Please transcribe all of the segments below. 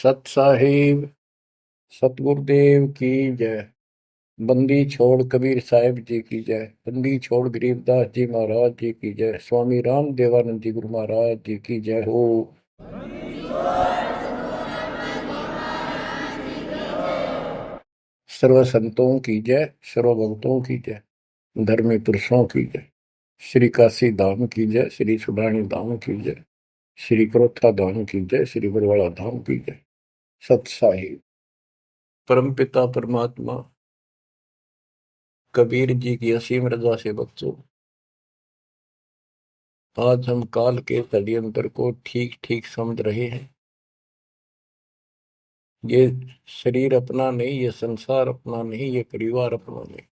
सत साहिब सतगुरुदेव की जय। बंदी छोड़ कबीर साहिब जी की जय। बंदी छोड़ गरीबदास जी महाराज जी की जय। स्वामी राम देवानंद जी गुरु महाराज जी की जय हो। सर्व संतों की जय, सर्व भक्तों की जय, धर्मी पुरुषों की जय। श्री काशी धाम की जय, श्री सुडानी धाम की जय, श्री क्रोथा धाम की जय, श्री बरवाड़ा धाम की जय। सत साहिब परमपिता परमात्मा कबीर जी की असीम रजा से बच्चों, आज हम काल के षड्यंत्र को ठीक ठीक समझ रहे हैं। ये शरीर अपना नहीं, ये संसार अपना नहीं, ये परिवार अपना नहीं,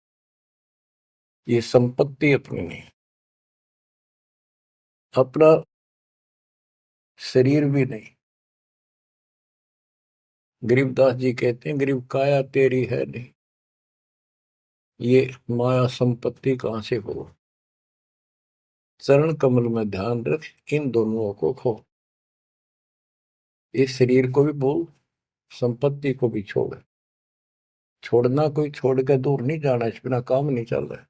ये संपत्ति अपनी नहीं, अपना शरीर भी नहीं। गरीबदास जी कहते हैं, गरीब काया तेरी है नहीं, ये माया संपत्ति कहां से हो। चरण कमल में ध्यान रख, इन दोनों को खो। इस शरीर को भी भूल, संपत्ति को भी छोड़। छोड़ना कोई छोड़ के दूर नहीं जाना, इस बिना काम नहीं चल रहा है।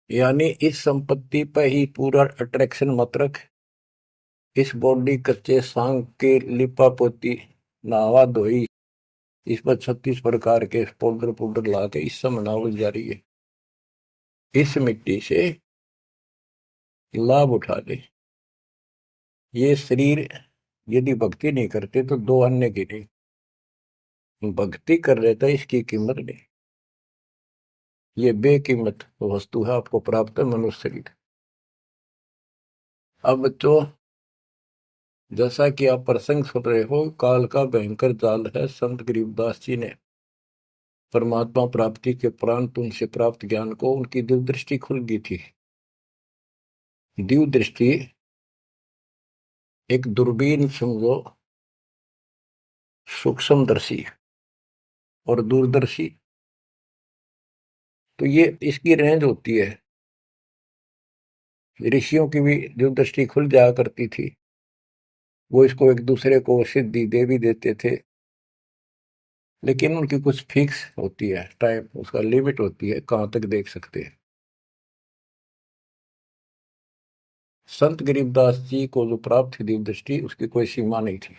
यानी इस संपत्ति पर ही पूरा अट्रैक्शन मत रख। इस बॉडी कच्चे सांग के लिपा पोती नहावा धोई, इस पर 36 प्रकार के पाउडर पाउडर ला के इस समय नावल जा रही है। इस मिट्टी से लाभ उठा ले। ये शरीर यदि भक्ति नहीं करते तो दो अन्य की नहीं, भक्ति कर लेता इसकी कीमत नहीं। ये बेकीमत वस्तु है, आपको प्राप्त है मनुष्य शरीर। अब बच्चों, जैसा कि आप प्रसंग सुन रहे हो, काल का भयंकर जाल है। संत गरीबदास जी ने परमात्मा प्राप्ति के उपरांत उनसे प्राप्त ज्ञान को उनकी दिव्य दृष्टि खुल गई थी। दिव्य दृष्टि एक दूरबीन समझो, सूक्ष्मदर्शी और दूरदर्शी। तो ये इसकी रेंज होती है। ऋषियों की भी दिव्य दृष्टि खुल जाया करती थी, वो इसको एक दूसरे को सिद्धि दे भी देते थे, लेकिन उनकी कुछ फिक्स होती है टाइम, उसका लिमिट होती है कहां तक देख सकते हैं। संत गरीबदास जी को जो प्राप्त थी दिव्य दृष्टि, उसकी कोई सीमा नहीं थी।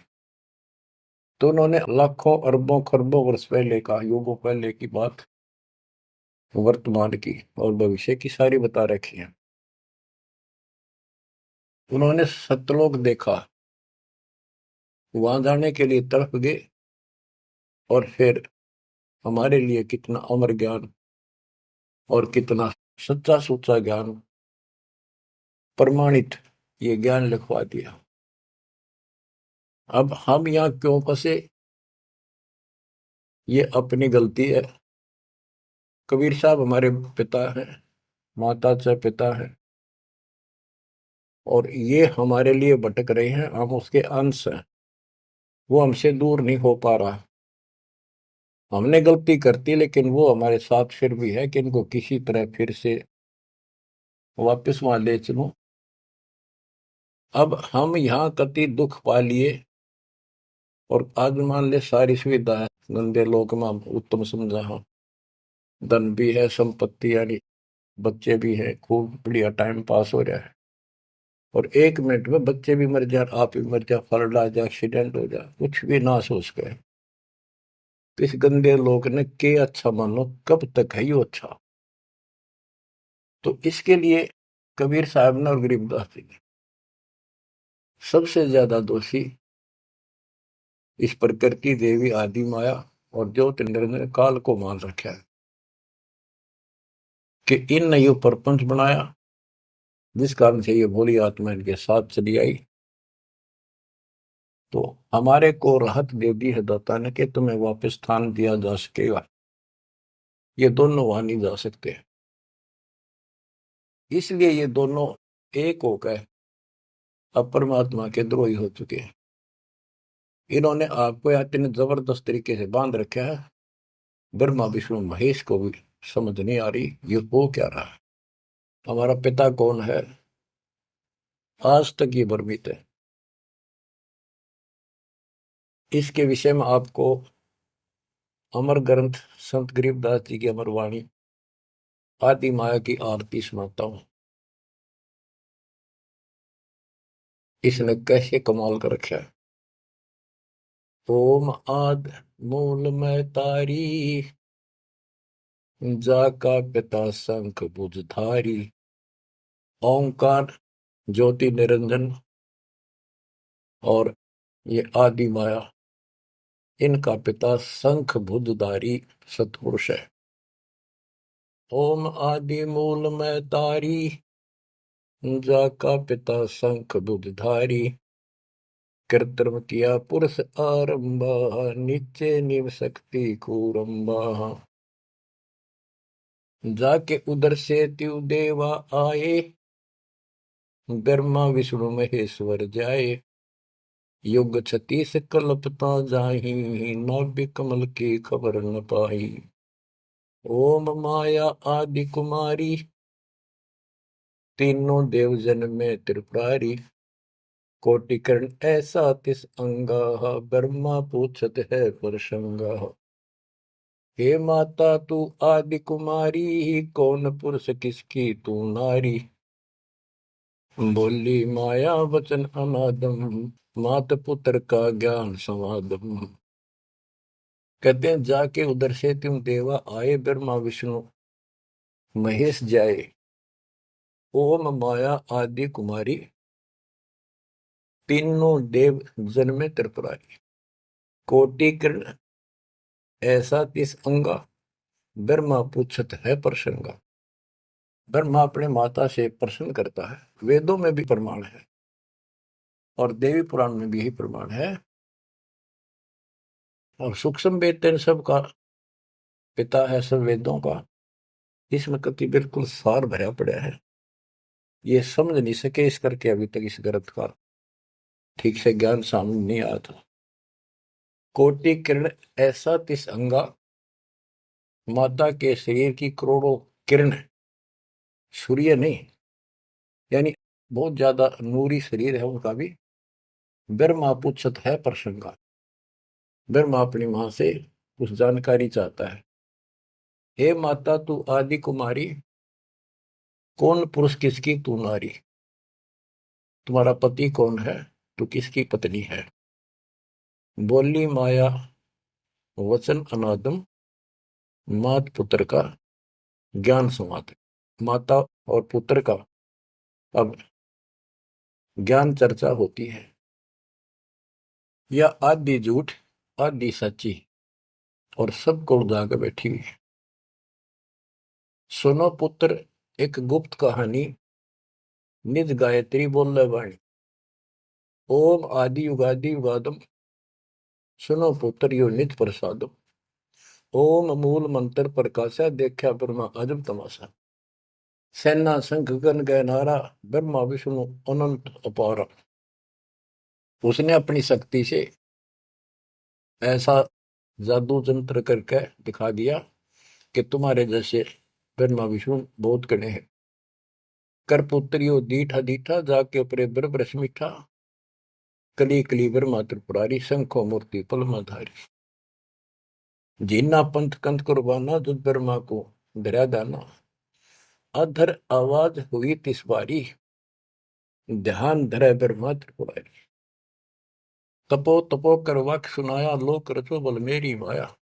तो उन्होंने लाखों अरबों खरबों वर्ष पहले का, युगों पहले की बात वर्तमान की और भविष्य की सारी बता रखी है। उन्होंने सतलोक देखा, वहां जाने के लिए तड़प गए, और फिर हमारे लिए कितना अमर ज्ञान और कितना सच्चा सुच्चा ज्ञान प्रमाणित ये ज्ञान लिखवा दिया। अब हम यहाँ क्यों फंसे, ये अपनी गलती है। कबीर साहब हमारे पिता हैं, माता से पिता है, और ये हमारे लिए भटक रहे हैं, हम उसके अंश हैं। वो हमसे दूर नहीं हो पा रहा। हमने गलती करती, लेकिन वो हमारे साथ फिर भी है कि इनको किसी तरह फिर से वापस वहां ले चलूं। अब हम यहाँ कति दुख पा लिए, और आज मान ले सारी सुविधा है, गंदे लोक में हम उत्तम समझा हम, धन भी है, संपत्ति यानी बच्चे भी है, खूब बढ़िया टाइम पास हो रहा है। और 1 मिनट में बच्चे भी मर जाए, आप भी मर जाए, फ्लड आ जाए, एक्सीडेंट हो जाए, कुछ भी ना सोच गए। तो इस गंदे लोग ने के अच्छा मानो, कब तक है यो अच्छा। तो इसके लिए कबीर साहब ने और गरीबदास जी ने सबसे ज्यादा दोषी इस प्रकृति देवी आदि माया और ज्योति ने काल को मान रखा है कि इन ने यो प्रपंच बनाया, जिस कारण से ये भोली आत्मा इनके साथ चली आई। तो हमारे को राहत दे दी है दाता ने कि तुम्हें वापस स्थान दिया जा सकेगा। ये दोनों वहां नहीं जा सकते, इसलिए ये दोनों एक होकर अब परमात्मा के द्रोही हो चुके हैं। इन्होंने आपको या इतने जबरदस्त तरीके से बांध रखा है, ब्रह्मा विष्णु महेश को भी समझ नहीं आ रही ये हो क्या रहा है। हमारा पिता कौन है, आज तक ये भ्रमित है। इसके विषय में आपको अमर ग्रंथ संत गरीबदास जी की अमर वाणी आदि माया की आरती सुनाता हूं। इसने कैसे कमाल कर रखा है। ओम आद मूल में तारी, जाका पिता शंख भुजधारी। ओंकार ज्योति निरंजन और ये आदि माया, इनका पिता शंख भुजधारी सतपुरुष है। ओम आदि मूल में तारी, जाका पिता शंख भुजधारी। कृत्रिम किया पुरुष आरंभा, नीचे निव शक्ति कूरंबा। जाके उधर से त्यु देवा आए, ब्रह्मा विष्णु महेश्वर जाए। युग 36 कल्पता जाही, नाभि कमल की खबर न पाई। ओम माया आदि कुमारी, तीनों देव जन में त्रिपुरारी। कोटिकर्ण ऐसा तिस अंगा, ब्रह्मा पूछत है प्रसंगा। हे माता तू आदि कुमारी, कौन पुरुष किसकी तू नारी। बोली माया वचन अनादम, मात पुत्र का ज्ञान समादम। कहते हैं जाके उधर से तुम देवा आए, ब्रह्मा विष्णु महेश जाए। ओम माया आदि कुमारी, तीनों देव जन में त्रिपुरारी। कोटि किरण ऐसा तिस अंगा, ब्रह्मा पूछत है प्रसंगा। ब्रह्मा अपने माता से प्रश्न करता है। वेदों में भी प्रमाण है और देवी पुराण में भी यही प्रमाण है। और सूक्ष्म वेद इन सब का पिता है, सब वेदों का। इसमें कति बिल्कुल सार भरा पड़ा है। ये समझ नहीं सके, इस करके अभी तक इस ग्रंथ का ठीक से ज्ञान सामने नहीं आया था। कोटि किरण ऐसा तिस अंगा, माता के शरीर की करोड़ों किरण, सूर्य नहीं, यानी बहुत ज्यादा नूरी शरीर है उनका भी। ब्रह्मा पूछत है प्रसंगा। ब्रह्मा अपनी मां से कुछ जानकारी चाहता है। हे माता तू आदि कुमारी, कौन पुरुष किसकी तू नारी। तुम्हारा पति कौन है, तू किसकी पत्नी है। बोली माया वचन अनादम, मात पुत्र का ज्ञान संवाद। माता और पुत्र का अब ज्ञान चर्चा होती है। यह आदि झूठ आदि सच्ची और सबको उड़ा कर बैठी हुई है। सुनो पुत्र एक गुप्त कहानी, निज गायत्री बोल वाणी। ओम आदि युगादि युगादम, सुनो पुत्र यो निज प्रसादम। ओम मूल मंत्र प्रकाशा, देखा ब्रह्मा अजब तमाशा। सेना संख गण गए नारा, ब्रह्मा विष्णु अनंत अपारा। उसने अपनी शक्ति से ऐसा जादू जंत्र करके दिखा दिया कि तुम्हारे जैसे ब्रह्मा विष्णु बहुत गणे हैं। कर पुत्रियो दीठा दीठा, जाके अपरे ब्रह्म मीठा। कली कली ब्रह्मा त्रिपुरारी, शंखो मूर्ति पलमाधारी। जीना पंथ कंथ कुर्बाना, जुद ब्रह्मा को धरा दाना। अधर आवाज हुई तिस बारी, ध्यान धरे ब्रह्मा त्रिपुरारी। तपो तपो कर वाक्य सुनाया, लोक रचो बल मेरी माया।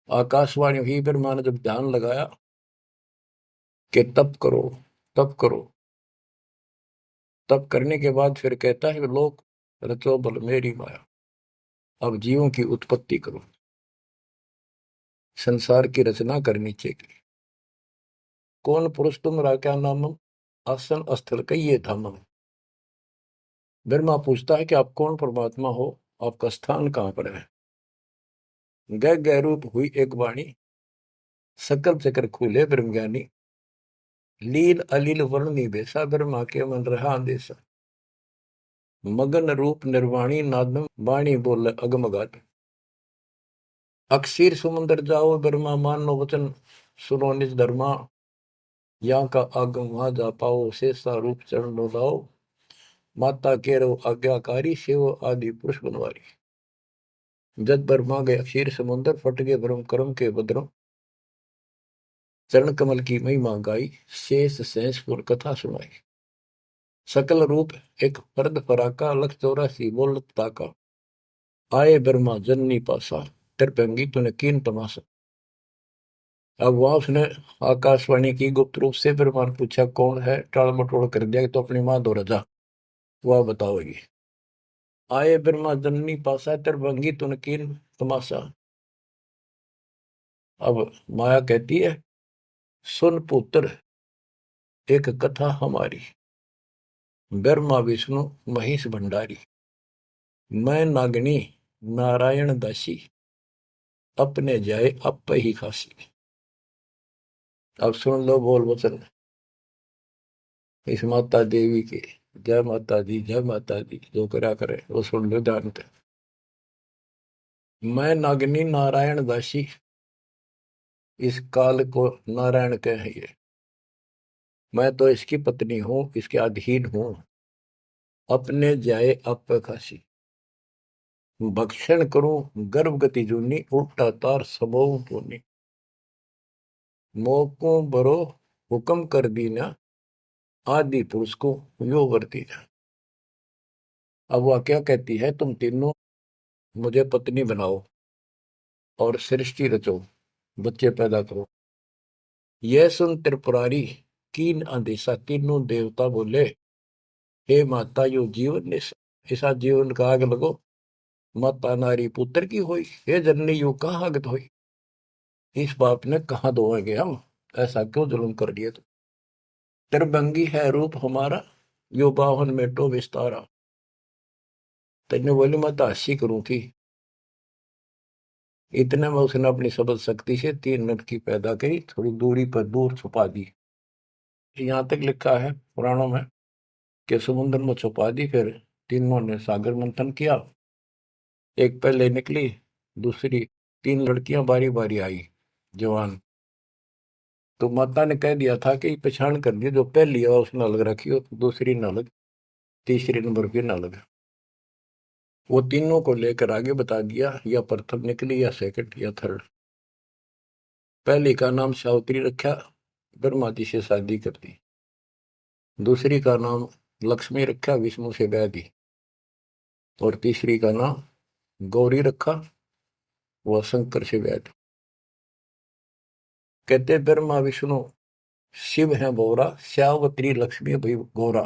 आकाशवाणी हुई, ब्रह्मा ने जब ध्यान लगाया कि तप करो तप करो। तप करने के बाद फिर कहता है लोक रचो बल मेरी माया। अब जीवों की उत्पत्ति करो, संसार की रचना करनी चाहिए। कौन पुरुष तुम क्या नामम, आसन स्थल कहिए धामम। ब्रह्मा पूछता है कि आप कौन परमात्मा हो, आपका स्थान कहां पर है। गह गह रूप हुई एक वाणी, सकल चक्र खुले ब्रह्म ज्ञानी। लील अलील वर्ण निवेशा, ब्रह्मा के मन रहा अंदेशा। मगन रूप निर्वाणी नादम, वाणी बोल अगम गात। अक्षीर समुद्र जाओ, ब्रह्मा मानो वचन सुनो निज धर्मा। यहाँ का आगम वहां जा पाओ, शेषा रूप चरण लाओ। माता केरो आज्ञाकारी शिव आदि पुरुष बनवारी। जग ब्रह्मा गया क्षीर समुद्र फट गए ब्रह्म कर्म के बद्रम। चरण कमल की महिमा गाई शेष सहसपुर कथा सुनाई। सकल रूप एक फर्द फराका लख 84 बोलत ताका। आए ब्रह्मा जननी पासा त्रिपंगी तूने कीन तमाशा। अब वहां उसने आकाशवाणी की गुप्त रूप से ब्रह्मा ने पूछा कौन है, टाल मटोल कर दिया तो अपनी मां दो रजा वह बताओगी। आए ब्रह्मा जननी पासा त्रिभंगी तूने कीन तमाशा। अब माया कहती है सुन पुत्र एक कथा हमारी। ब्रह्मा विष्णु महेश भंडारी। मैं नागनी नारायण दासी अपने जाए अप ही खासी। अब सुन लो बोल वचन इस माता देवी के। जय माता दी जय माता दी जो करा करे वो सुन लो ध्यान से। मैं नागनी नारायण दासी इस काल को नारायण कहिए। मैं तो इसकी पत्नी हूं इसके अधीन हूं। अपने जाए अप खासी भक्षण करूं गर्भ गति जूनी उल्टा तार सबो पूनी। मोको बरो हुक्म कर दीना आदि पुरुष को यो वर्ती है। अब वह क्या कहती है तुम तीनों मुझे पत्नी बनाओ और सृष्टि रचो बच्चे पैदा करो। यह सुन त्रिपुरारी कीन आदेशा तीनों देवता बोले हे माता यो जीवन ऐसा जीवन का आग लगो। माता नारी पुत्र की होई हे जननी यू कहाँ आगत होई। इस बाप ने कहाँ दोएंगे हम, ऐसा क्यों जुल्म कर दिए तुम। त्रिभंगी है रूप हमारा यो बावन में तो विस्तारा। तेने बोली माता हसी करूं की। इतने में उसने अपनी सबल शक्ति से 3 नट की पैदा करी थोड़ी दूरी पर दूर छुपा दी। यहां तक लिखा है पुराणों में कि समुद्र में छुपा दी। फिर तीनों ने सागर मंथन किया। एक पहले निकली दूसरी 3 लड़कियां बारी बारी आई जवान। तो माता ने कह दिया था कि पहचान कर दिया जो पहली है उसने अलग रखी हो दूसरी न अलग तीसरी नंबर की न अलग। वो तीनों को लेकर आगे बता दिया या प्रथम निकली या सेकंड या थर्ड। पहली का नाम सावित्री रखा ब्रह्मा जी से शादी कर दी। दूसरी का नाम लक्ष्मी रखा विष्णु से ब्याह दी। और तीसरी का नाम गौरी रखा वह शंकर से ब्याह दी। कहते ब्रह्मा विष्णु शिव है बोरा श्यावत्री लक्ष्मी भी गौरा।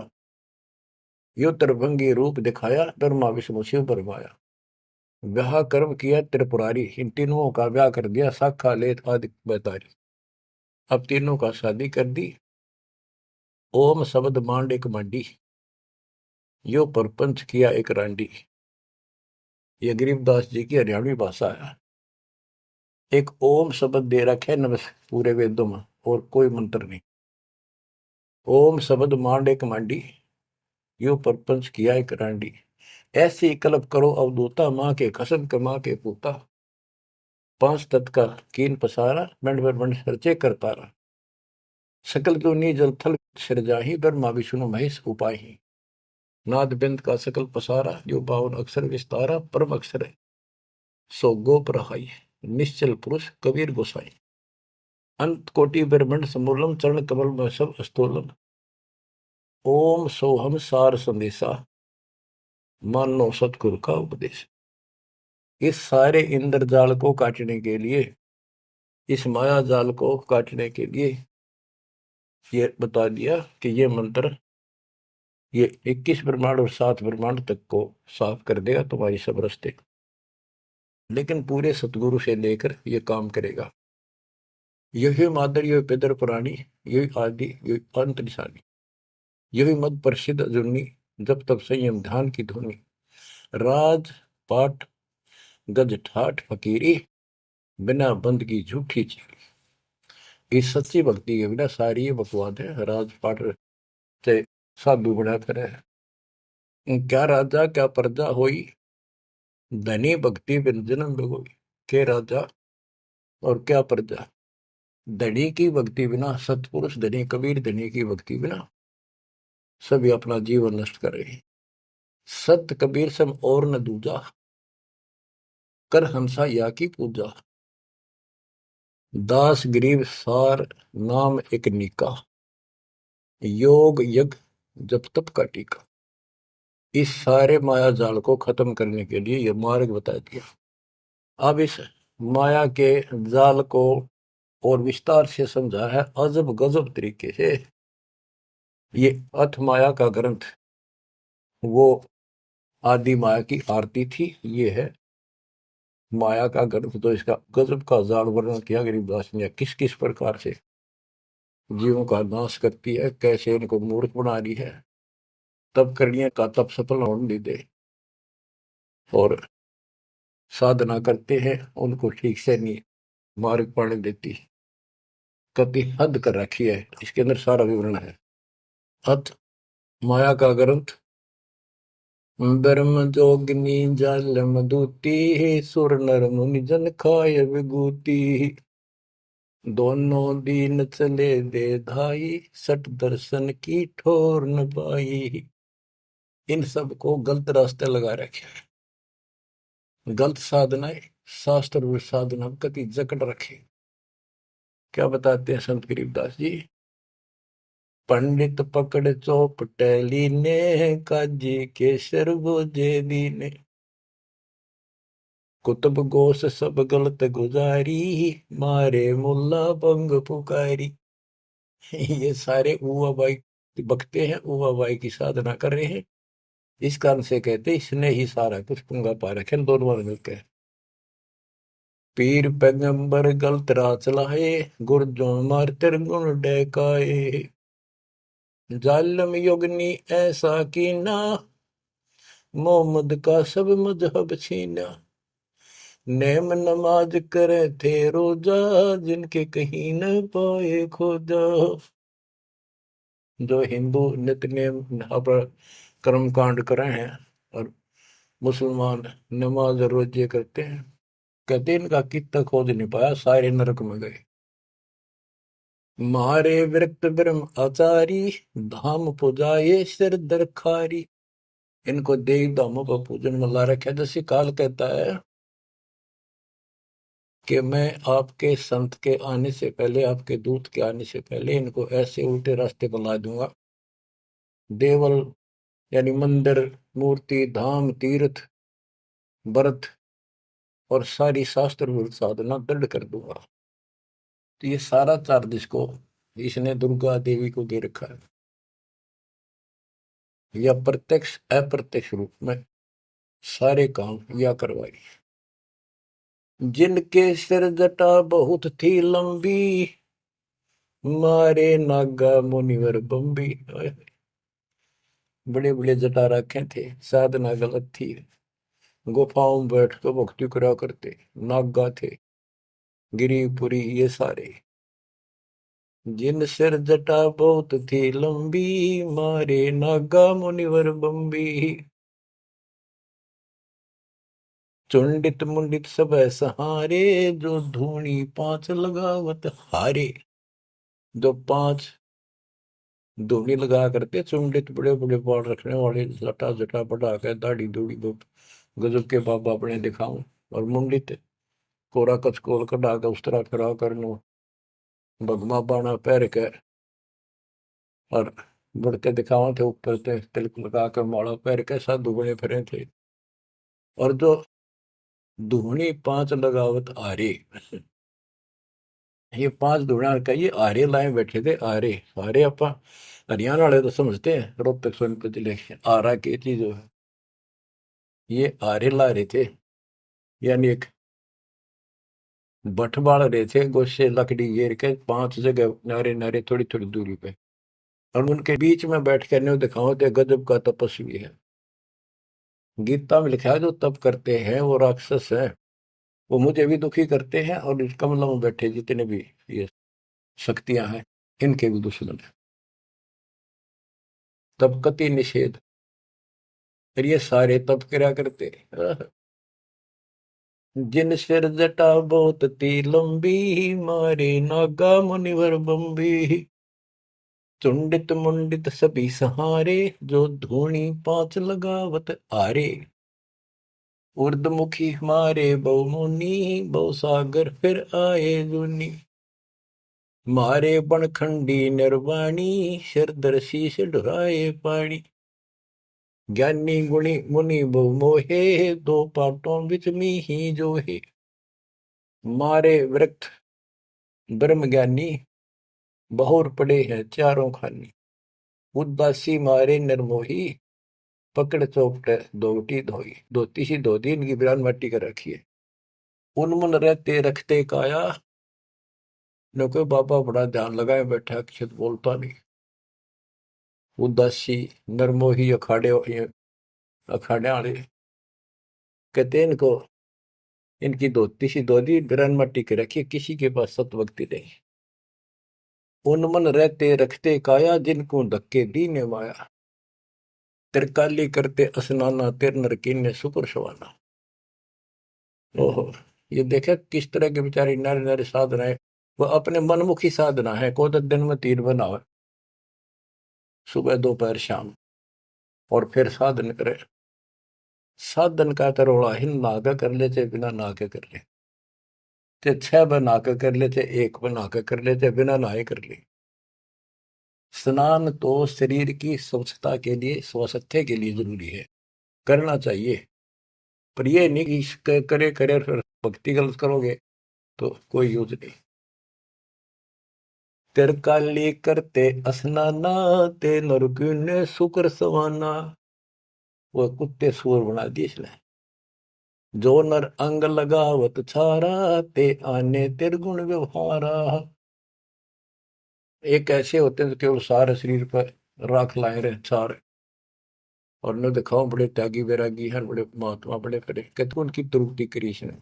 यो त्रिभंगी रूप दिखाया ब्रह्मा विष्णु शिव बरमाया। ब्याह कर्म किया त्रिपुरारी इन तीनों का ब्याह कर दिया साखा लेत आदि बैतारी। अब तीनों का शादी कर दी। ओम शब्द मांड एक मांडी यो परपंच किया एक रांडी। ये गरीबदास जी की हरियाणवी भाषा है। एक ओम शब्द दे रखे है नमस् पूरे वेदों में और कोई मंत्र नहीं। ओम शब्द मांड एक मांडी यो परपंच किया एक रांडी। ऐसी कल्प करो अवधूता माँ के कसम कमा के पूता। 5 तत्व का कीन पसारा मंड मंड सरचे करता रहा। सकल जोनी जल थल सिरजाही ब्रह्मा विष्णु महेश उपाही। नाद बिंद का सकल पसारा जो 52 अक्षर विस्तारा परम अक्षर है सो गोप रहाई। निश्चल पुरुष कबीर गोसाई। अंत कोटि ब्रह्मंड समूलम चरण कमल में सब अस्तोलम। ओम सोहम सार संदेशा मानो सतगुरु का उपदेश। इस सारे इंद्रजाल को काटने के लिए इस माया जाल को काटने के लिए ये बता दिया कि ये मंत्र ये 21 ब्रह्मांड और 7 ब्रह्मांड तक को साफ कर देगा तुम्हारी सब रास्ते। लेकिन पूरे सतगुरु से लेकर ये काम करेगा। यही मादर यही पितर पुराणी यही आदि यही अंत निशानी। यही मद प्रसिद्ध जुन्नी जब तब संयम ध्यान की धुनी। राज पाठ गज ठाठ फकीरी बिना बंद की झूठी चीरी। इस सच्ची भक्ति के बिना सारी ये बकवाद है। राज पाठ से साधु बना फिरे क्या राजा क्या प्रजा होई। धनी भक्ति बिन जन्म बिगोई। के राजा और क्या प्रजा। धनी की भक्ति बिना सतपुरुष धनी कबीर धनी की भक्ति बिना सभी अपना जीवन नष्ट कर रहे हैं। सत कबीर सम और न दूजा, कर हंसा या की पूजा। दास गरीब सार नाम एक नीका, योग यज्ञ जप तप का टीका। इस सारे माया जाल को खत्म करने के लिए यह मार्ग बता दिया। अब इस माया के जाल को और विस्तार से समझा है अजब गजब तरीके से। ये अथ माया का ग्रंथ वो आदि माया की आरती थी, ये है माया का ग्रंथ। तो इसका गजब का जाल वर्णन किया गरीबदास ने, किस किस प्रकार से जीवों का नाश करती है, कैसे इनको मूर्ख बना रही है, तब करने का तब सफल होने दे, और साधना करते हैं उनको ठीक से नहीं मार्ग पाने देती, कति हद कर रखी है। इसके अंदर सारा विवरण है। अथ माया का ग्रंथ ब्रह्म जोगिनी जल मधुती, सुर नर मुनि जन खाय विभूति। दोनों दीन चले दे धाई, सट दर्शन की ठोर न पाई। इन सब को गलत रास्ते लगा रखे हैं, गलत साधनाएं, शास्त्र साधना कति जकड़ रखे। क्या बताते हैं संत गरीबदास जी? पंडित पकड़ चौपटेली ने, काजी के शरबोजे दीने। कुतुब गोस सब गलत गुजारी, मारे मुल्ला बंग पुकारी। ये सारे उवा बाई बकते हैं, उवा बाई की साधना कर रहे हैं। इस कारण से कहते इसने ही सारा कुछ पुंगा पा रखे दोनों मिलकर। पीर पैगंबर गलत राह चलाए, गुरजों मार गुण डहकाए। जालम युगनी ऐसा कीना, मोहम्मद का सब मजहब छीना। नेम नमाज करे थे रोजा, जिनके कहीं न पाए खोजा। जो हिंदू नित्य नेम पर कर्म कांड करे हैं और मुसलमान नमाज रोजे करते हैं, कहते इनका कितना खोज नहीं पाया, सारे नरक में गए। मारे विरक्त ब्रह्म आचारी, धाम पुजाए सिर दरखारी। इनको देव धामों का पूजन में ला रखा है। जैसे काल कहता है कि मैं आपके संत के आने से पहले, आपके दूत के आने से पहले इनको ऐसे उल्टे रास्ते पर ला दूंगा। देवल यानी मंदिर, मूर्ति, धाम, तीर्थ, व्रत और सारी शास्त्र साधना दृढ़ कर दूंगा। तो ये सारा चार्ज इसको इसने दुर्गा देवी को दे रखा है, या प्रत्यक्ष अप्रत्यक्ष रूप में सारे काम या करवाई। जिनके सिर जटा बहुत थी लंबी, मारे नागा मुनिवर बम्बी। बड़े बड़े जटा रखे थे, साधना गलत थी, गुफाओं में बैठ कर भक्ति करा करते, नागा थे, गिरिपुरी ये सारे। जिन सिर जटा बहुत थी लंबी, मारे नागा मुनिवर बम्बी। चुंडित मुंडित सब सहारे, जो धूनी पांच लगावत हारे। जो पांच धूनी लगा करते, चुंडित बड़े बड़े बाल रखने वाले, जटा जटा बढ़ा के दाढ़ी दूढ़ी गजब के बाबा अपने दिखाऊं, और मुंडित कोरा कचकोल कढ़ा के उस तरह खड़ा कर लो, भगमा बाणा पैर के और बढ़ के दिखावा थे, ऊपर से तिलक लगा के माला पैर के साधु बने फिरे थे। और जो धूनी पांच लगावत आरे, ये पांच धूणा का ये आरे लाए बैठे थे। आरे आरे अपा हरियाणा वाले तो समझते हैं, रोहतक सोनीपत जिले आरा की चीज है। ये आरे ला रहे थे, यानी एक बठ बाल रहे थे, गोशे लकड़ी घेर के पांच जगह नारे नारे थोड़ी थोड़ी दूरी पे, और उनके बीच में बैठ कर न्यू दिखाओ थे गजब का तपस्वी है। गीता में लिखा है जो तप करते हैं वो राक्षस है, वो मुझे भी दुखी करते हैं, और इस कमलों में बैठे जितने भी ये शक्तियां हैं इनके भी दुश्मन है। तब कति निषेध, फिर ये सारे तप करा करते। जिन सिर जटा बहुत ती लंबी, मारे नागा मुनिवर बम्बी। चुंडित मुंडित सभी सहारे, जो धूणी पांच लगावत आरे। उर्दमुखी हमारे बहुमुनि, बहु सागर फिर आए जुनी। मारे बनखंडी निर्वाणी, सिरदर शीश ढुराए पानी। ज्ञानी गुणी मुनि बहु मोहे, दो पाटों बिच ही जो है। मारे वृक्ष ब्रह्म ज्ञानी, बहुर पड़े हैं चारों खानी। उदासी मारे निर्मोही, पकड़ चौपटे दोटी धोई। धोती सी धो दी, इनकी बिरान मट्टी कर रखी है। उनमुन रहते रखते काया, न कोई बाबा बड़ा ध्यान लगाए बैठा, अक्षत बोलता नहीं। उदासी नरमोही अखाड़े अखाड़े वाले कहते हैं इनको, इनकी धोती सी धोती बिरान मट्टी कर रखी है, किसी के पास सतभक्ति नहीं। उनमन रहते रखते काया, जिनको धक्के दी ने माया। तिरकाली करते स्नाना, तिर नर कीन्हे सुकुर सवाना। ओहो, ये देखे किस तरह के बेचारी नारी नारी साधना है। वो अपने मनमुखी साधना है, को तो दिन में 3 बनावे, सुबह दोपहर शाम, और फिर साधन करे। साधन का तरोड़ा हिन नागा कर ले, चाहे बिना नाके कर ले, चाहे 6 बना के कर ले, चाहे 1 बना के कर ले, चाहे बिना नहाए कर ले। स्नान तो शरीर की स्वच्छता के लिए, स्वास्थ्य के लिए जरूरी है, करना चाहिए। पर ये नहीं कि करे करे फिर भक्ति गलत करोगे तो कोई यूज नहीं। तिरकाली करते स्नाना, ते नरकुन सुकर सवाना। वो कुत्ते सुअर बना दिए इसने। जो नर अंग लगावत छारा, ते आने तिरगुण व्यवहारा। एक ऐसे होते हैं जो केवल सारे शरीर पर राख लाए रहे छार, और न दिखाओ बड़े त्यागी वैरागी हैं, बड़े महात्मा बड़े फिरे, कहते उनकी त्रुटि करी इसने।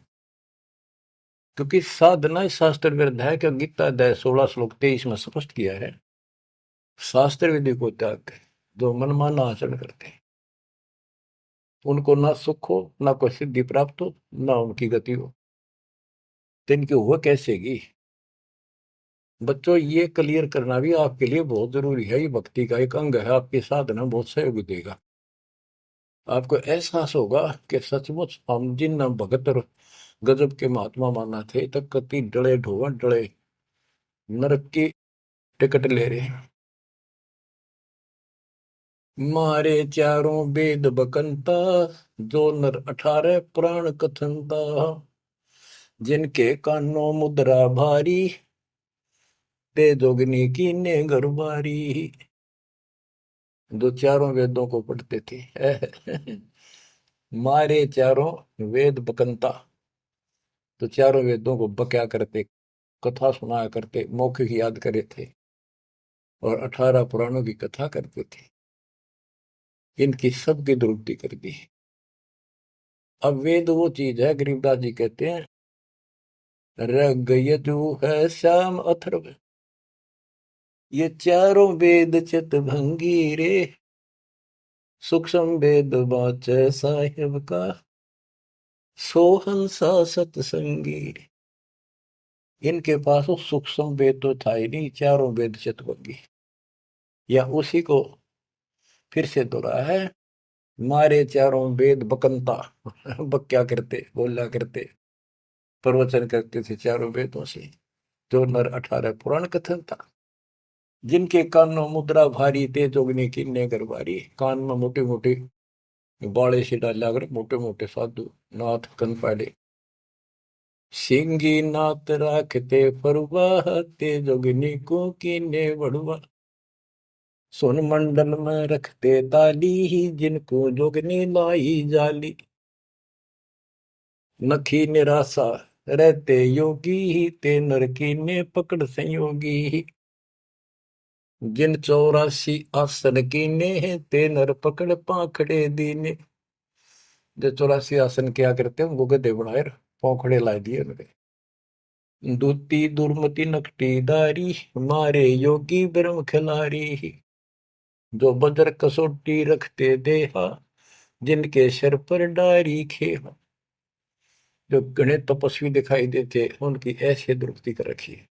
क्योंकि साधना शास्त्र विरुद्ध है, कि गीता अध्याय 16 श्लोक 23 में स्पष्ट किया है, शास्त्र विधि को त्याग के जो मनमाना आचरण करते हैं, उनको ना सुख हो, ना कोई सिद्धि प्राप्त हो, ना उनकी गति हो। तो इनकी हुआ कैसेगी? बच्चों, ये क्लियर करना भी आपके लिए बहुत जरूरी है। ये भक्ति का एक अंग है, आपकी साधना बहुत सहयोग देगा। आपको एहसास होगा कि सचमुच हम जिन भगत और गजब के महात्मा माना थे, तक कति डले ढोवन डले नरक की टिकट ले रहे हैं। मारे चारों वेद बकंता, जो नर 18 पुराण कथनता। जिनके कानों मुद्रा भारी, ते जोगनी कीने गरबारी। जो चारों वेदों को पढ़ते थे। मारे चारों वेद बकंता, तो चारों वेदों को बक्या करते, कथा सुनाया करते, मौखिक याद करे थे, और 18 पुराणों की कथा करते थे। इनकी सबकी दुरुक्ति कर दी। अब वेद वो चीज है, गरीबदास जी कहते हैं, रग यजु है श्याम अथर्व, ये चारों वेद चित भंगी रे। सूक्ष्म वेद बाचे साहिब का, सोहंसा सतसंगी रे। इनके पास वो सूक्ष्म वेद तो था ही नहीं, चारों वेद चित भंगी। या उसी को फिर से दोहराया है, मारे चारों वेद बकंता। बक्या करते, बोला करते, प्रवचन करते थे चारों वेदों से, जो नर 18 पुराण कथन था। जिनके कानों मुद्रा भारी, ते जोगनी कीने गरबारी। कान में मोटे मोटे बाड़े से डाला कर, मोटे मोटे साधु नाथ कन पाड़े। सिंगी नाथ राखते फरुआ, ते जोगनी को कीने बड़ुआ। सुन मंडल में रखते ताली, जिनको जोगनी लाई जाली। नखी निराशा रहते योगी, ते नरकी ने पकड़ संयोगी। जिन 84 आसन कीने, ते नर पकड़ पाखड़े दीने। जो 84 आसन क्या करते हैं, उनको गधे बनाए पौखड़े ला दिए उनके। दूती दुर्मति नकटी दारी, मारे योगी ब्रह्म खिलारी। जो बजर कसोटी रखते देहा, जिनके सिर पर डारी खेहा। जो घने तपस्वी दिखाई देते, उनकी ऐसे दुरुक्ति कर रखी है।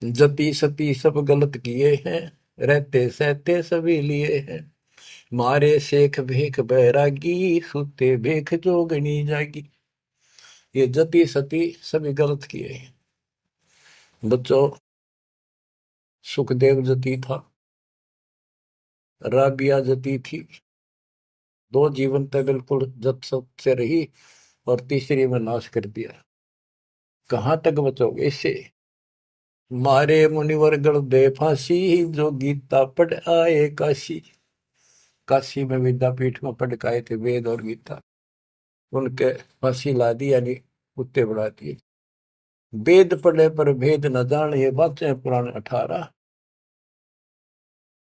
जति सती सब गलत किए हैं, रहते सहते सभी लिए हैं। मारे शेख भेख बैरागी, सुते भेख जोगनी जागी। ये जति सती सभी गलत किए हैं। बच्चों, सुखदेव जति था, राबिया जति थी। दो जीवन तक बिल्कुल जत सत से रही और तीसरी में नाश कर दिया। कहां तक बचोगे इससे? मारे मुनिवर गण दे फांसी, जो गीता पढ़ आए काशी। काशी में विद्यापीठ में पढ़ के आए थे वेद और गीता, उनके फांसी ला दी, यानी कुत्ते बढ़ा दिए। वेद पढ़े पर भेद न जान, ये बातें पुराण 18।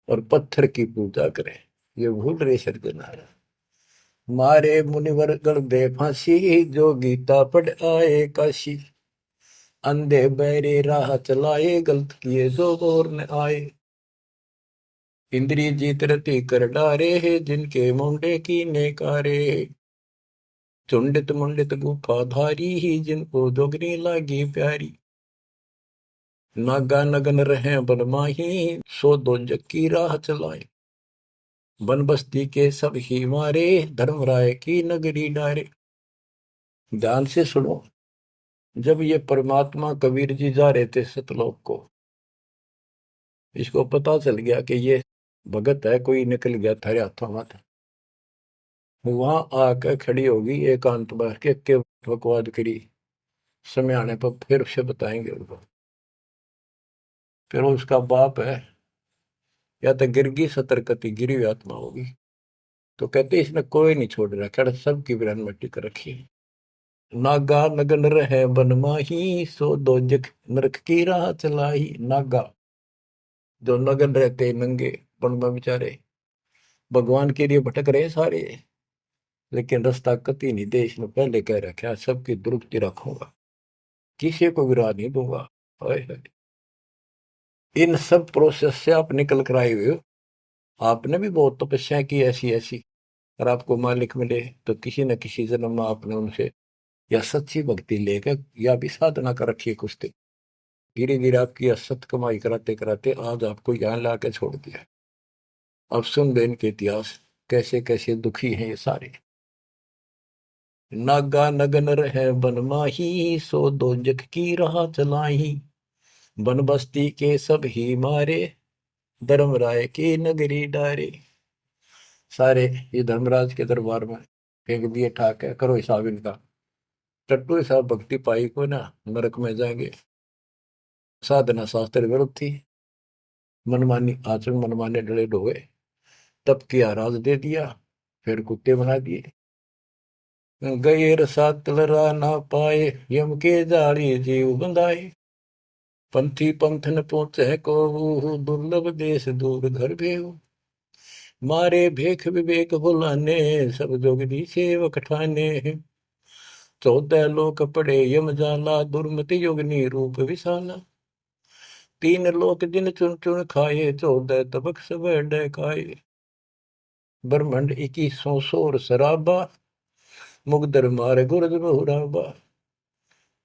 और पत्थर की पूजा करें, ये भूल रहे सज्जनारा। मारे मुनिवर गण दे फांसी, जो गीता पढ़ आए काशी। अंधे बहरे राह चलाए, गलत किए जो और न आए। इंद्री जीत रति कर डारे है, जिनके मुंडे की नेकारे। चुंडित मुंडित गुफा धारी ही, जिनको जोगनी लागी प्यारी। नागा नगन रहे बनमाही, सो दो जक्की राह चलाए। वन बस्ती के सब ही मारे, धर्मराय की नगरी डारे। ध्यान से सुनो। जब ये परमात्मा कबीर जी जा रहे थे सतलोक को, इसको पता चल गया कि ये भगत है, कोई निकल गया थारे हाथों में। वहां आकर खड़ी होगी एकांत बैठ के बकवाद करी। समय आने पर फिर से बताएंगे उनको। फिर उसका बाप है, या तो गिरगी सतर्कती गिरी हुई आत्मा होगी, तो कहते इसने कोई नहीं छोड़ रखा, सबकी बिरान मिट्टी कर रखी। नागा नगन रहे बनमाही, सो दो जग नरक की राह चलाई। नागा जो नगन रहते नंगे वन में बेचारे, भगवान के लिए भटक रहे सारे, लेकिन रास्ता कति नहीं दे। इसने पहले कह रखा सबकी दुरुक्ति रखूंगा, किसी को विराह नहीं दूंगा। इन सब प्रोसेस से आप निकल कर आए हुए हो। आपने भी बहुत तपस्या की ऐसी ऐसी, और आपको मालिक मिले तो किसी न किसी जन्म में आपने उनसे या सच्ची भक्ति लेकर या भी साधना कर रखी है कुछ दिन। धीरे धीरे आपकी असत कमाई कराते कराते आज आपको यहाँ ला के छोड़ दिया। अब सुन दे इनके इतिहास, कैसे कैसे दुखी हैं ये सारे। नागा नगन रहे बनमाही, सो दो जग की राह चलाई। बन बस्ती के सब ही मारे, धर्मराय की नगरी डारे। सारे ये धर्मराज के दरबार में फेंक दिए ठाक है, करो हिसाब इनका। टट्टू हिसाब भक्ति पाई को ना नरक में जाएंगे। साधना शास्त्र विरुद्ध थी, मनमानी आचरण, मनमाने डले ढोए, तब किया राज दे दिया, फिर कुत्ते बना दिए। गैर सात लरा ना पाए, यम के जाली जीव बंधाए। पंथी पंथ न पहुंचे को, दुर्लभ देश दूर घर भेऊ। मारे भेख विवेक बुलाने, सब जोगनी सेवक ठाने। 14 लोक पड़े यम जाला, दुर्मति योगनी रूप विशाला। 3 लोक जिन चुन चुन खाए, 14 तबक सब डकाए। ब्रह्मंड 21 सोर शराबा, मुगदर मार गुरद बहुराबा।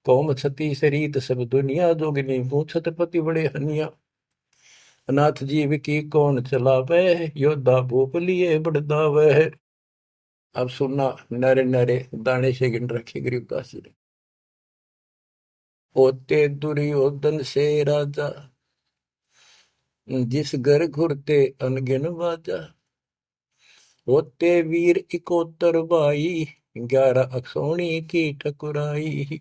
कौम छती शरीत सब दुनिया, जोगिनी पूछत पति बड़े हनिया। अनाथ जीव की कौन चलावे, योद्धा भूप लिए बड़दावे। अब सुनना, नारे नारे दाने से गिन रखे गरीबदास जी ने। होते दुर्योधन से राजा, जिस घर घुरते अनगिन बाजा। होते वीर इकोतर भाई, 11 अक्षौणी की ठकुराई।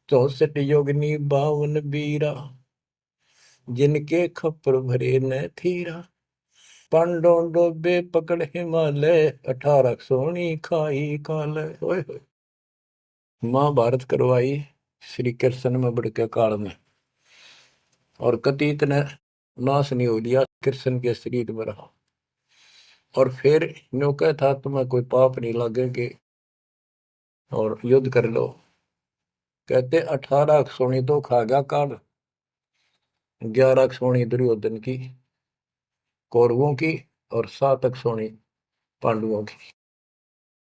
64 योगनी 52 बीरा, जिनके खप्पर भरे न थीरा। पांडों डोबे पकड़ हिमालय, 18 अक्षौणी खाई काल। महाभारत करवाई श्री कृष्ण में बड़के काल में, और कति इतने नाश नहीं हो लिया, कृष्ण के शरीर में रहा। और फिर न्यू कह था तुम्हें कोई पाप नहीं लगेंगे और युद्ध कर लो। कहते 18 अक्षौणी तो खा गया काल, 11 अक्षौणी दुर्योधन की कौरवों की, और 7 अक्षौणी पांडवों की।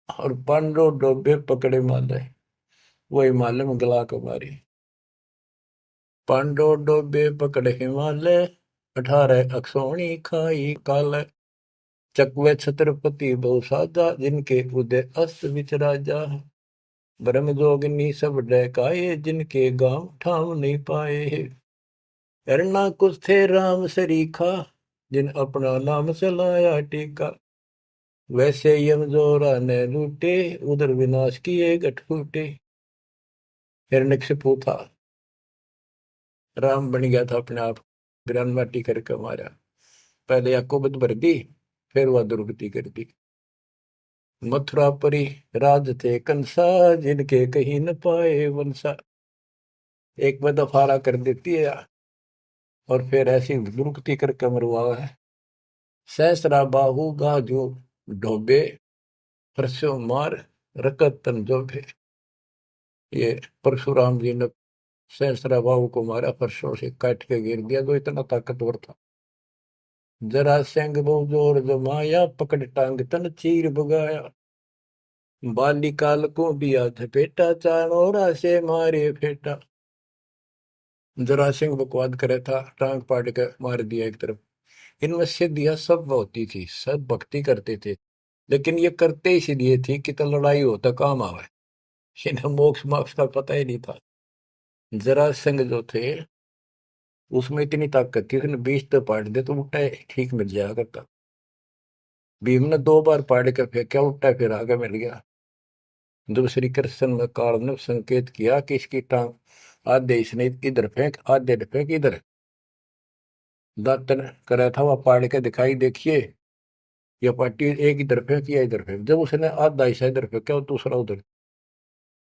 और पांडव डोबे पकड़े माले, वो हिमालय में गला को मारी। पांडो डोबे पकड़ हिमालय, 18 अक्षौणी खाई काल। चकवे छत्रपति बहु साजा, जिनके उदय अस्त विचराजा। ब्रह्म जोगिनी सब डहकाए, जिनके गांव ठाम नहीं पाए। करना कुछ थे राम सरीखा, जिन अपना नाम चलाया टीका। वैसे यम जोरा ने लूटे, उधर विनाश किए गठ फूटे। हिरण्यकशिपु था, राम बन गया था अपने आप, ग्रान माटी करके मारा। पहले याकोबत भर दी, फिर वह दुर्गति कर दी। मथुरापुरी राज थे कंसा, जिनके कहीं न पाए वंशा। एक में दफारा कर देती है और फिर ऐसी दुर्गति करके मरवा है। सहस्रा बाहु गाजो ढोबे, परसों मार रकत तन जोबे। ये परशुराम जी ने सहस्रा बाहु को मारा, परसों से काट के गिर दिया, जो इतना ताकतवर था। जरा सिंह बहु जोर जमाया, पकड़ टांग तन चीर भगाया। बालिकाल को बिया झपेटा, चाणोरा से मारे फेटा। जरा सिंह बकवाद करे था, टांग पाड़ के मार दिया एक तरफ। इनमें सिद्धियां सब होती थी, सब भक्ति करते थे, लेकिन ये करते इसलिए थी कि तो लड़ाई हो तो काम आवे। इन्हें मोक्ष मोक्ष का पता ही नहीं था। जरा सिंह जो थे उसमें इतनी ताकत थी, उसने 20 तो पाड़ दे तो उल्टा ठीक मिल जाया करता। भीम ने 2 बार पाड़ के फेंका, उल्टा फिर आगे मिल गया। जब श्री कृष्ण ने काल ने संकेत किया कि इसकी टांग आधे इसने इधर फेंक, आधे फेंक इधर, दातन करे था वह पाड़ के दिखाई, देखिए ये पार्टी एक इधर फेंक या इधर फेंक। जब उसने आधा हिस्सा इधर फेंका, दूसरा उधर,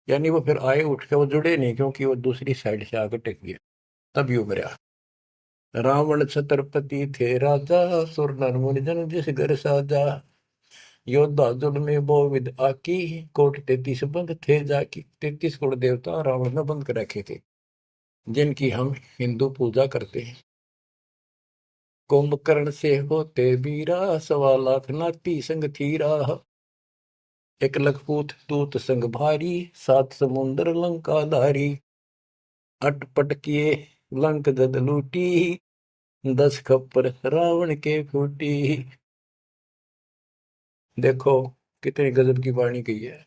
यानी वो फिर आए उठ के, वो जुड़े नहीं, क्योंकि वो दूसरी साइड से आकर टेक गया, तभी उभरा। रावण छत्रपति थे राजा, सुर नर मुनि जन जिस घर साजा। योद्धा जुल में बहुविध आकी, कोट 33 बंद थे जाकी। 33 कोट देवता रावण ने बंद कर रखे थे, जिनकी हम हिंदू पूजा करते हैं। कुंभकर्ण से होते वीरा, 1.25 लाख नाती संग थीरा। एक लखपूत दूत संग भारी, 7 समुंदर लंका धारी। अटपट किए लंक जद लूटी, 10 खप्पर रावण के फूटी। देखो कितनी गजब की वाणी कही है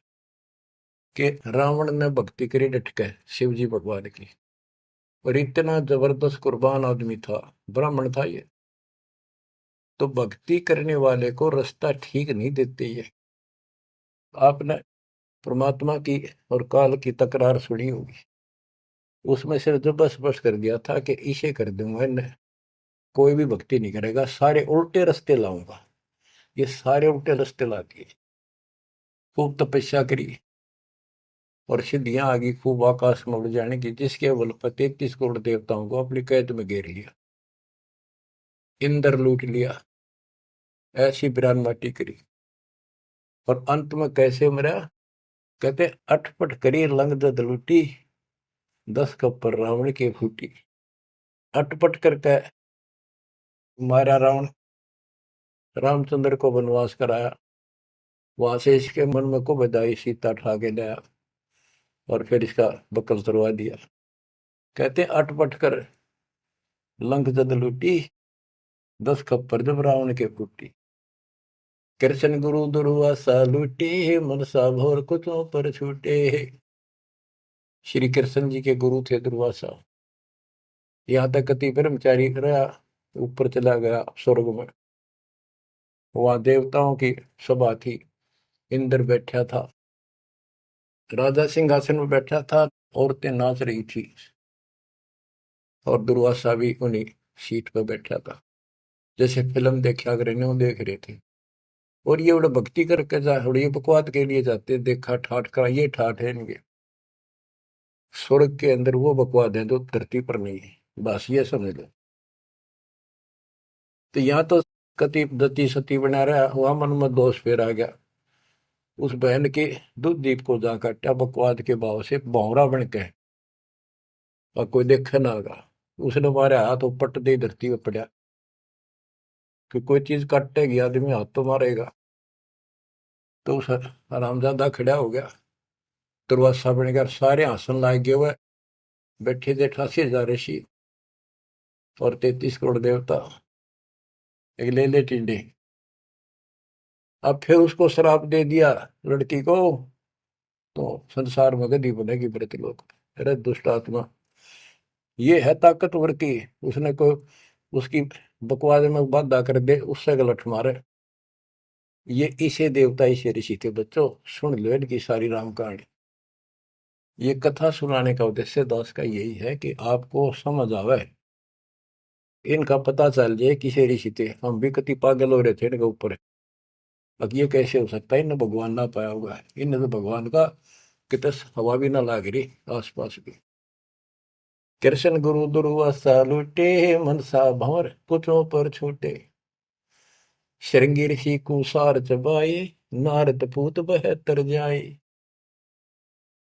कि रावण ने भक्ति करी डट के शिव जी भगवान की, और इतना जबरदस्त कुर्बान आदमी था, ब्राह्मण था ये। तो भक्ति करने वाले को रास्ता ठीक नहीं देते ये। आपने परमात्मा की और काल की तकरार सुनी होगी, उसमें सिर्फ जब स्पष्ट कर दिया था कि इसे कर दूंगा, इन्हें कोई भी भक्ति नहीं करेगा, सारे उल्टे रास्ते लाऊंगा। ये सारे उल्टे रास्ते ला दिए। खूब तपस्या करी और सिद्धियां आ गई, खूब आकाश में उड़ जाने की, जिसके बल पर 33 करोड़ देवताओं को अपनी कैद में घेर लिया, इंद्र लूट लिया, ऐसी बिरान माटी करी। और अंत में कैसे मरा? कहते अटपट करी लंग दद लूटी, 10 कप्पर रावण के फूटी। अटपट करके मारा रावण, रामचंद्र को वनवास कराया, वहां से इसके मन में को बधाई, सीता ठा के लाया और फिर इसका बकल तुड़वा दिया। कहते अटपट कर लंक जद लूटी, 10 खप्पर जब रावण के फूटी। कृष्ण गुरु दुर्वासा लूटे, मनसा भोर कुचों पर छूटे। श्री कृष्ण जी के गुरु थे दुर्वासा। यहाँ तक कति ब्रह्मचारी रहा, ऊपर चला गया स्वर्ग में। वहां देवताओं की सभा थी, इंद्र बैठा था, राजा सिंहासन में बैठा था, औरतें नाच रही थी, और दुर्वासा भी उन्हीं सीट पर बैठा था, जैसे फिल्म देखा अगर इन्हें देख रहे थे। और ये बड़ा भक्ति करके जा, ये बकवाद के लिए जाते, देखा ठाठ का, ये ठाठ है इनके। स्वर्ग के अंदर वो बकवाद है जो धरती पर नहीं है, बस ये समझ लो। तो यहाँ तो कति दती सती बना रहा, वहां मन में दोष फिर आ गया। उस बहन के दूध दीप को जा काटा बकवाद के भाव से, भौरा बन के, और कोई देखे ना होगा। उसने मारे हाथ पट दे धरती पर पड़ा, कि कोई चीज काटेगी आदमी हाथ तो मारेगा। तो उस हरामजादा खड़ा हो गया, दुर्वासा बन गया, सारे हंसन लाग गए हुए। बैठे थे 88,000 ऋषि और 33 करोड़ देवता, एक ले ले टिंडे। अब फिर उसको श्राप दे दिया लड़की को, तो संसार में गति बनेगी मृतलोक। अरे दुष्ट आत्मा, ये है ताकतवर की, उसने को उसकी बकवास में बाधा कर दे, उससे गलत मारे। ये इसे देवता इसे ऋषि थे बच्चों, सुन लो इनकी सारी राम कहानी। ये कथा सुनाने का उद्देश्य दास का यही है कि आपको समझ आवे, इनका पता चल जाए किसे ऋषि थे। हम भी कति पागल हो रहे थे इनके ऊपर। अब ये कैसे हो सकता है, इन्हें भगवान ना पाया होगा, इन्हें तो भगवान का कितने हवा भी ना लाग रही आसपास भी। कृष्ण गुरु दुर्वासा लूटे, मनसा भंवर पुत्रों पर छूटे। श्रृंगी ऋषि कुसार चबाए, नारद पूत बहत्तर जाए।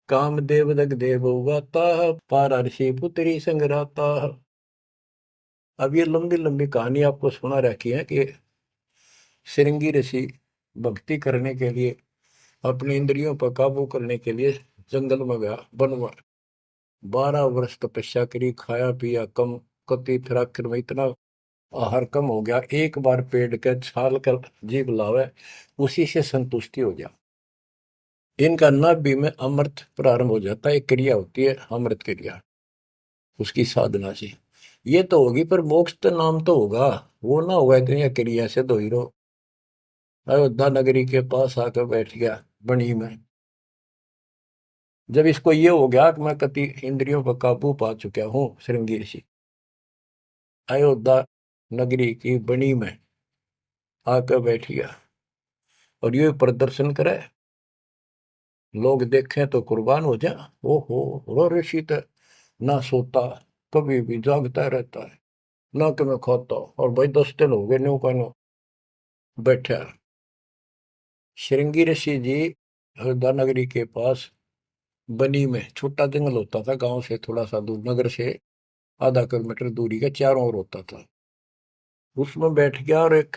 कामदेव दग देव गाता, पारा ऋषि पुत्री संगराता। अब ये लंबी लंबी कहानी आपको सुना रखी है कि श्रृंगी ऋषि भक्ति करने के लिए, अपनी इंद्रियों पर काबू करने के लिए जंगल में गया, वन में 12 वर्ष तपस्या करी, खाया पिया कम, कति फिर आखिर में इतना आहार कम हो गया, एक बार पेड़ के छाल कर जीभ लावे, उसी से संतुष्टि हो गया। इनका नाभि में अमृत प्रारंभ हो जाता है, एक क्रिया होती है अमृत क्रिया, उसकी साधना से ये तो होगी, पर मोक्ष तो नाम तो होगा, वो ना होगा इतनी क्रिया से दो हीरो। अयोध्या नगरी के पास आकर बैठ गया बनी में। जब इसको ये हो गया कि मैं कति इंद्रियों पर काबू पा चुका हूं, श्रृंगी ऋषि अयोध्या नगरी की बनी में आकर बैठ गया और ये प्रदर्शन करे, लोग देखें तो कुर्बान हो जाए। ओहो, रो ऋषि तो ना सोता, कभी भी जागता रहता है, ना कि मैं खाता, और भाई 10 दिन हो गए न्यू का न्यू बैठा। श्रृंगी ऋषि जी अयोध्या नगरी के पास बनी में, छोटा जंगल होता था, गांव से थोड़ा सा दूर, नगर से आधा किलोमीटर दूरी का, चारों ओर होता था। उसमें बैठ गया और एक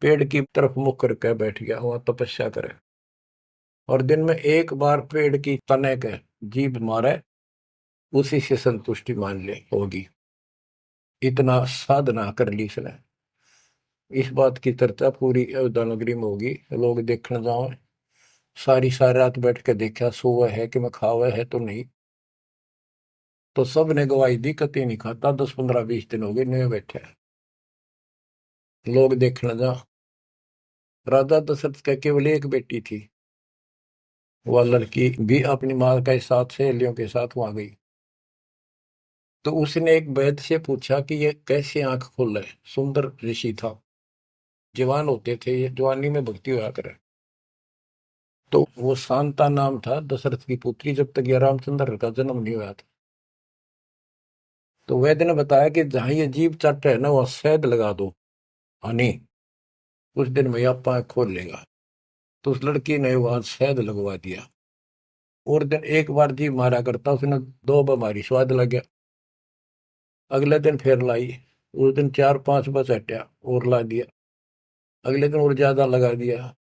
पेड़ की तरफ मुख करके बैठ गया, वहां तपस्या करे, और दिन में एक बार पेड़ की तने के जीभ मारे, उसी से संतुष्टि मान ले होगी। इतना साधना कर ली इसने। इस बात की चर्चा पूरी अयोध्या नगरी में होगी, लोग देखने जाओ। सारी सारी रात बैठ के देखा, सोवा है कि मैं खावा है तो नहीं, तो सब ने गवाही दी कति नहीं खाता, 10 15 20 दिन हो गए नए बैठे। लोग देखने जा, राजा दशरथ का केवल एक बेटी थी, वह लड़की भी अपनी माँ के साथ सहेलियों के साथ वहां गई। तो उसने एक वैद्य से पूछा कि ये कैसे आंख खोल रहे, सुंदर ऋषि था, जवान होते थे, ये जवानी में भक्ति हुआ करे। तो वो शांता नाम था दशरथ की पुत्री, जब तक ये रामचंद्र का जन्म नहीं हुआ था। तो वैद्य ने बताया कि जहां ये जीभ चट है ना, वह शहद लगा दो हनी, कुछ दिन में आप आंख खोल लेगा। तो उस लड़की ने वहां शहद लगवा दिया, और दिन एक बार जीभ मारा करता, उसने 2 बार स्वाद लग गया। अगले दिन फिर लाई, उस दिन 4 5 बस हटा और ला दिया, अगले दिन और ज्यादा लगा दिया।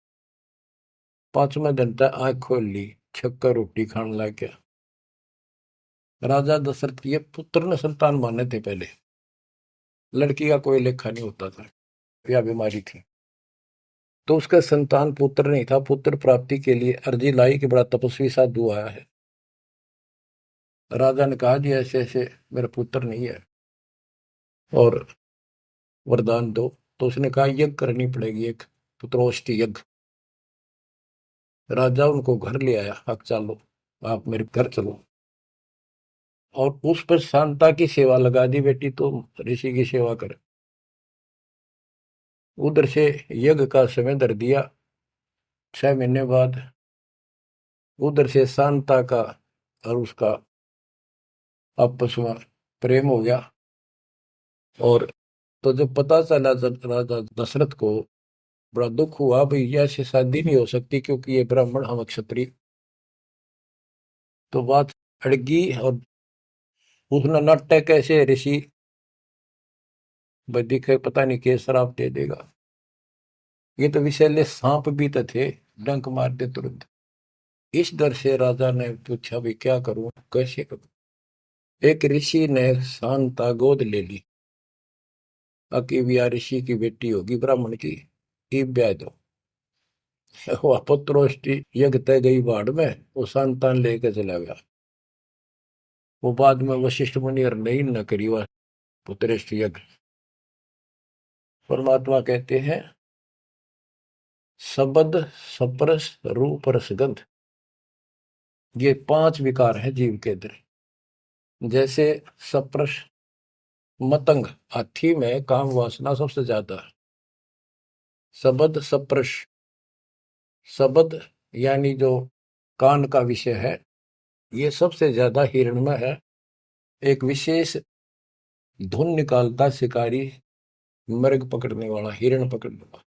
5वें दिन तक आंख खोल ली, छक्का रोटी खाने लग गया। राजा दशरथ के पुत्र ने संतान माने थे पहले, लड़की का कोई लेखा नहीं होता था, या बीमारी थी, तो उसका संतान पुत्र नहीं था। पुत्र प्राप्ति के लिए अर्जी लाई कि बड़ा तपस्वी साधु आया है। राजा ने कहा जी ऐसे ऐसे मेरा पुत्र नहीं है और वरदान दो। तो उसने कहा यज्ञ करनी पड़ेगी, एक पुत्रोष्टि यज्ञ। राजा उनको घर ले आया, अब चलो आप मेरे घर चलो, और उस पर शांता की सेवा लगा दी, बेटी तो ऋषि की सेवा कर। उधर से यज्ञ का समय धर दिया, 6 महीने बाद उधर से शांता का और उसका आपस में प्रेम हो गया। और तो जब पता चला राजा दशरथ को बड़ा दुख हुआ, भाई ऐसी शादी नहीं हो सकती क्योंकि ये ब्राह्मण हम क्षत्रिय। तो बात अड़गी, और उसने नाट्य कैसे ऋषि भाई दिखे, पता नहीं के शराब दे देगा। ये तो विषैले सांप भी तो थे, डंक मार दे तुरंत। इस डर से राजा ने पूछा भी क्या करूं, कैसे करूं। एक ऋषि ने शांता गोद ले ली। अकीविया ऋषि की बेटी होगी ब्राह्मण की, ई ब्याह दो। वो पुत्रोष्टि यज्ञ तय गई बाढ़ में, वो संतान लेके चला गया। वो बाद में वशिष्ठ मुनि और नहीं न करी वह पुत्रेष्टि यज्ञ। परमात्मा कहते हैं शब्द सप्रस रूप रसगंध, ये 5 विकार है जीव के अंदर। जैसे सप्रस मतंग, हाथी में काम वासना सबसे ज्यादा है। शब्द सप्रस, शब्द यानी जो कान का विषय है, ये सबसे ज्यादा हिरण में है। एक विशेष धुन निकालता शिकारी, मृग पकड़ने वाला, हिरण पकड़ने वाला,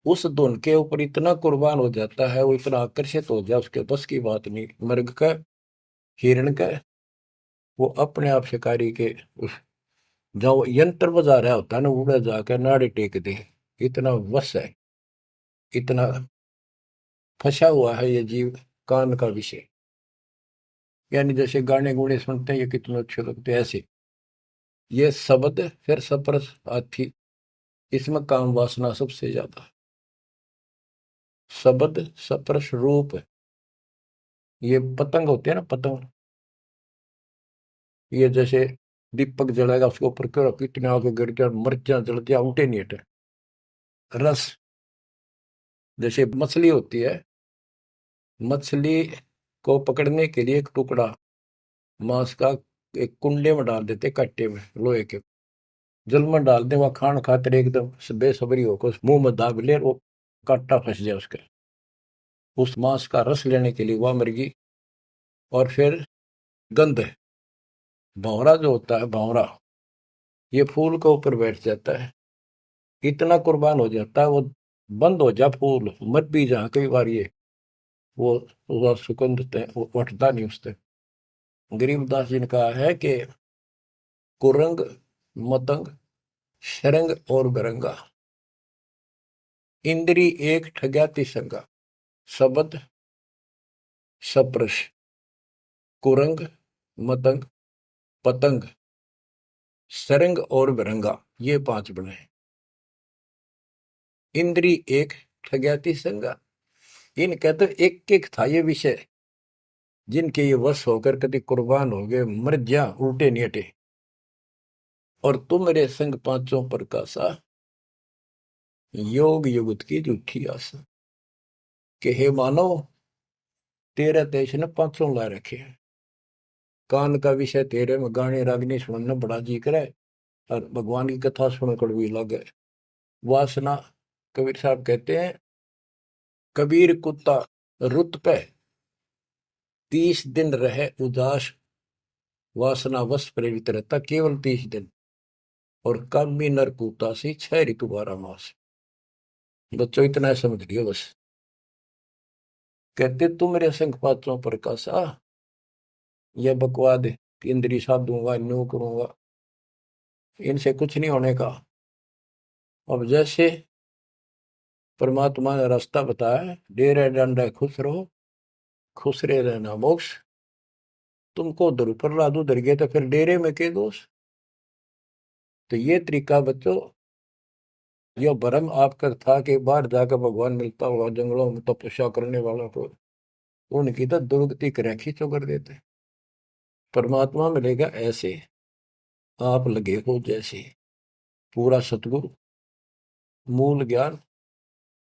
उस धुन के ऊपर इतना कुर्बान हो जाता है, वो इतना आकर्षित हो जाए, उसके बस की बात नहीं मृग का, हिरण का। वो अपने आप शिकारी के उस जो यंत्र बजा रहा होता है ना, उड़ा जाकर नाड़े टेक दे, इतना वश है, इतना फंसा हुआ है ये जीव कान का विषय। यानी जैसे गाने गुणे सुनते हैं ये कितने अच्छे लगते हैं, ऐसे ये शब्द फिर सप्रस हाथी, इसमें काम वासना सबसे ज्यादा। शब्द सप्रस रूप, ये पतंग होते हैं ना, पतंग, ये जैसे दीपक जलाएगा उसके ऊपर क्यों कितने आगे गिर गया, मिर्चा जल गया, उठे नहीं हटे। रस, जैसे मछली होती है, मछली को पकड़ने के लिए एक टुकड़ा मांस का एक कुंडे में डाल देते, कट्टे में लोहे के, जल में डाल दे, वह खान खातिर एकदम बेसब्री होकर उस मुंह में दाब ले, वो कांटा फंस जाए उसके, उस मांस का रस लेने के लिए वह मुर्गी। और फिर गंध, भंवरा जो होता है, भंवरा ये फूल के ऊपर बैठ जाता है, इतना कुर्बान हो जाता है, वो बंद हो जा फूल मत भी जा, कई बार ये वो सुगंध वो उठता नहीं उससे। गरीबदास जी ने कहा है कि कुरंग मतंग शरंग और बरंगा, इंद्री एक ठग्याति संगा। शब्द सप्रश कुरंग मतंग पतंग सरंग और बरंगा, ये 5 बने। इंद्री एक ठग्याति संगा, इन कहते एक एक था ये विषय, जिनके ये वश होकर कभी कुर्बान हो गए, मर जा उल्टे नहीं हटे। और तुम मेरे संग पांचों प्रकाशा, योग युगत की झूठी आशा। कि हे मानव, तेरे देश ने 500 ला रखे हैं, कान का विषय तेरे में गाने रागनी सुनना बड़ा जी करे, और भगवान की कथा सुन कड़वी लगे। वासना, कबीर साहब कहते हैं कबीर कुत्ता रुत पे 30 दिन रहे उदास, वासना वश प्रेरित रहता केवल 30 दिन, और कामी नर कुत्ता से 6 ऋतु 12 मास। बच्चों इतना समझ लियो बस। कहते तुम मेरे संग पात्रों प्रकाशा, यह बकवाद इंद्री साधूंगा न्यू करूंगा, इनसे कुछ नहीं होने का। अब जैसे परमात्मा ने रास्ता बताया, डेरे डंडा खुश रहो, खुश रहे रहना मोक्ष। तुमको उधर प्रहलाद उधर गए तो फिर डेरे में के दोष। तो ये तरीका बच्चों, यह भरम आपका था कि बाहर जाकर भगवान मिलता होगा जंगलों में तपस्या करने वालों को, उनकी तो दुर्गति कर खींचो कर देते। परमात्मा मिलेगा ऐसे आप लगे हो जैसे, पूरा सतगुरु, मूल ज्ञान,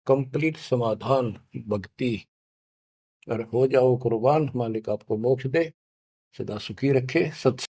कंप्लीट समाधान, भक्ति, और हो जाओ कुर्बान, मालिक आपको मोक्ष दे, सदा सुखी रखे। सत